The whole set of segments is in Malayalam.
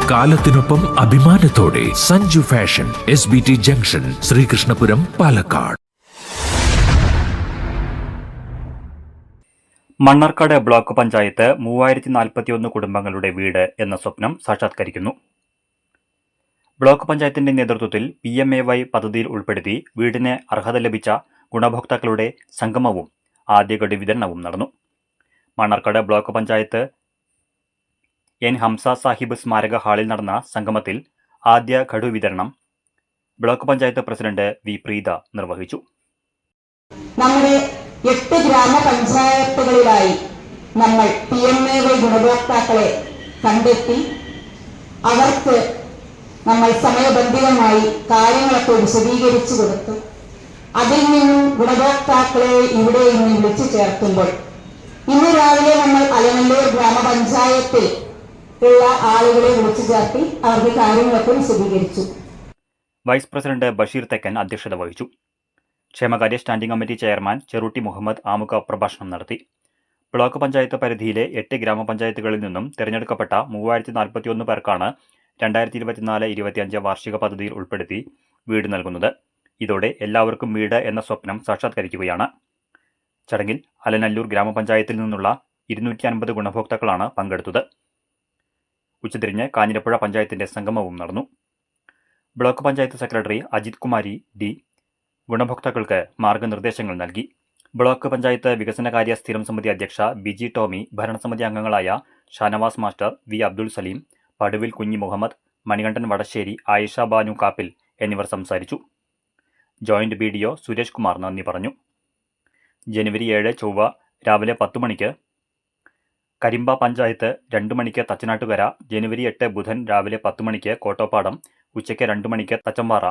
കാലത്തിനൊപ്പം അഭിമാനത്തോടെ Sanju fashion, SBT junction, Sreekrishnapuram, Palakkad. Mannarkkad block panchayat 3041 കുടുംബങ്ങളുടെ വീട് എന്ന സ്വപ്നം സാക്ഷാത്കരിക്കുന്നു. ബ്ലോക്ക് പഞ്ചായത്തിന്റെ നേതൃത്വത്തിൽ PMAY പദ്ധതിയിൽ ഉൾപ്പെടുത്തി വീടിന് അർഹത ലഭിച്ച ഗുണഭോക്താക്കളുടെ സംഗമവും ആദ്യഗഡു വിതരണവും നടന്നു. Mannarkkad block panchayat N. ഹംസ സാഹിബ് സ്മാരക ഹാളിൽ നടന്ന സംഗമത്തിൽ ആദ്യ ഗഡു വിതരണം block panchayat president V. Preetha നിർവഹിച്ചു. നമ്മുടെ 8 ഗ്രാമപഞ്ചായത്തുകളിലായി നമ്മൾ PMAY ഗുണഭോക്താക്കളെ കണ്ടെത്തി അവർക്ക് നമ്മൾ സമയബന്ധിതമായി കാര്യങ്ങളൊക്കെ വിശദീകരിച്ചു കൊടുത്തു. അതിൽ നിന്നും ഗുണഭോക്താക്കളെ ഇവിടെ ഇന്ന് വിളിച്ചു ചേർക്കുമ്പോൾ ഇന്ന് രാവിലെ നമ്മൾ അലനല്ലൂർ ഗ്രാമപഞ്ചായത്തിൽ ഉള്ള ആളുകളെ വിളിച്ചു ചേർത്തി അവർക്ക് കാര്യങ്ങളൊക്കെ വിശദീകരിച്ചു. വൈസ് പ്രസിഡന്റ് ബഷീർ തെക്കൻ അധ്യക്ഷത വഹിച്ചു. ക്ഷേമകാര്യ standing committee chairman Cherutti Muhammad ആമുഖ പ്രഭാഷണം നടത്തി. ബ്ലോക്ക് പഞ്ചായത്ത് പരിധിയിലെ 8 ഗ്രാമപഞ്ചായത്തുകളിൽ നിന്നും തിരഞ്ഞെടുക്കപ്പെട്ട 3041 പേർക്കാണ് 2024-25 വാർഷിക പദ്ധതിയിൽ ഉൾപ്പെടുത്തി വീട് നൽകുന്നത്. ഇതോടെ എല്ലാവർക്കും വീട് എന്ന സ്വപ്നം സാക്ഷാത്കരിക്കുകയാണ്. ചടങ്ങിൽ അലനല്ലൂർ ഗ്രാമപഞ്ചായത്തിൽ നിന്നുള്ള 250 ഗുണഭോക്താക്കളാണ് പങ്കെടുത്തത്. ഉച്ചതിരിഞ്ഞ് കാഞ്ഞിരപ്പുഴ പഞ്ചായത്തിന്റെ സംഗമവും നടന്നു. Block panchayat secretary Ajith Kumari D. ഗുണഭോക്താക്കൾക്ക് മാർഗനിർദ്ദേശങ്ങൾ നൽകി. ബ്ലോക്ക് പഞ്ചായത്ത് വികസനകാര്യ സ്ഥിരം സമിതി അധ്യക്ഷ ബിജി ടോമി, ഭരണസമിതി അംഗങ്ങളായ ഷാനവാസ് മാസ്റ്റർ, V. അബ്ദുൾ സലീം, പടുവിൽ കുഞ്ഞി മുഹമ്മദ്, മണികണ്ഠൻ വടശ്ശേരി, ആയിഷ ബാനു കാപ്പിൽ എന്നിവർ സംസാരിച്ചു. ജോയിന്റ് BDO സുരേഷ് കുമാർ നന്ദി പറഞ്ഞു. ജനുവരി 7 ചൊവ്വ രാവിലെ 10 മണിക്ക് കരിമ്പ പഞ്ചായത്ത്, 2 മണിക്ക് തച്ചനാട്ടുകര, ജനുവരി 8 ബുധൻ രാവിലെ 10 മണിക്ക് കോട്ടോപ്പാടം, ഉച്ചയ്ക്ക് 2 മണിക്ക് തച്ചമ്പാറ,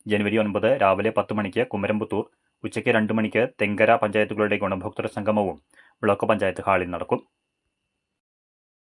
ജനുവരി 9 രാവിലെ 10 മണിക്ക് കുമരംപുത്തൂർ, ഉച്ചയ്ക്ക് 2 മണിക്ക് തെങ്കര പഞ്ചായത്തുകളുടെ ഗുണഭോക്തൃ സംഗമവും ബ്ലോക്ക് പഞ്ചായത്ത് ഹാളിൽ നടക്കും.